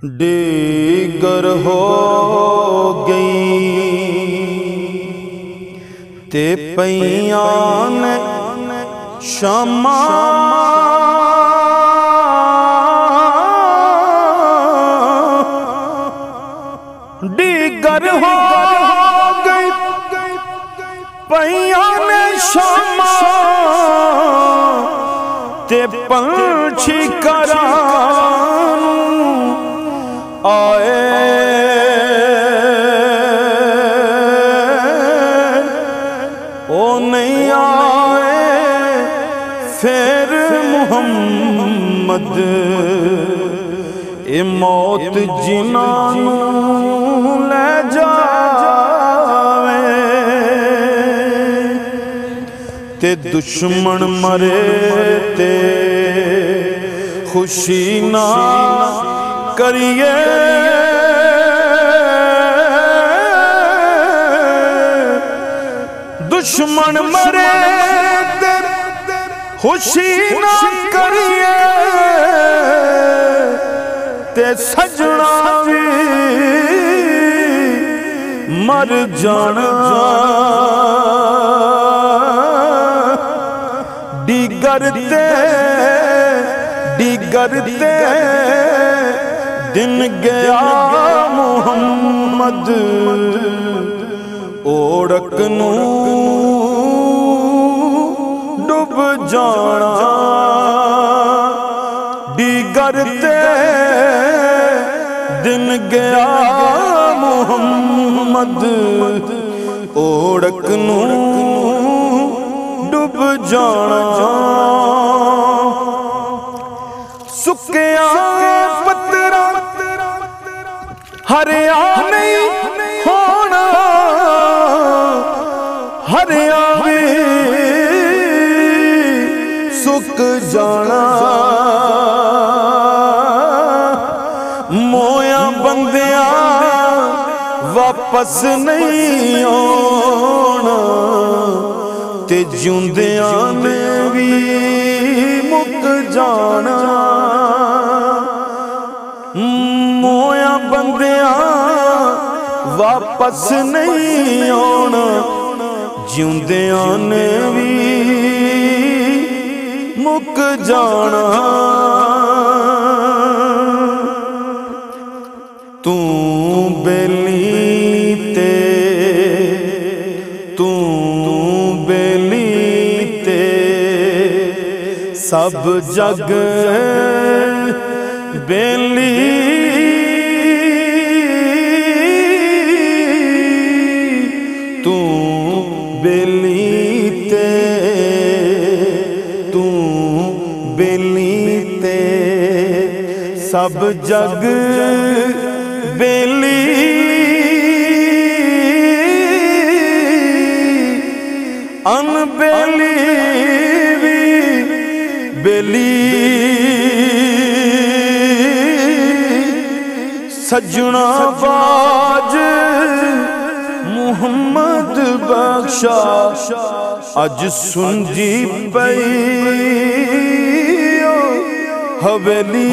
Digger हो गई ते पईयां ने शमा डीगर हो गई पईयां ने शमा ते पंछी करान आए ओ नहीं आए फिर मुहम्मद ए मौत जिन्हां ले जावे ते दुश्मन मरे ते खुशी ना करिए दुश्मन मरे ते खुशी ना करिए ते सजना भी मर जाना डीगर ते दिन गया मुहम्मद ओढ़क नू डूब जाना डीगर ते दिन गया मुहम्मद ओढ़क नू डूब जाना सुकिया पत्तरा हरिया नहीं होना हरिया भी सुक जाना मोया बंदिया वापस नहीं आना ते जिउंदियां ने भी मुक जाना मोया बंदिया वापस नहीं आना जिउंदियां ने भी मुक जाना तू बेली ते सब जग बेली तू बेली ते सब जग बेली अनबेली भी बेली सजना बाज मुहम्मद बख्शा अज सुनजी पई हवेली।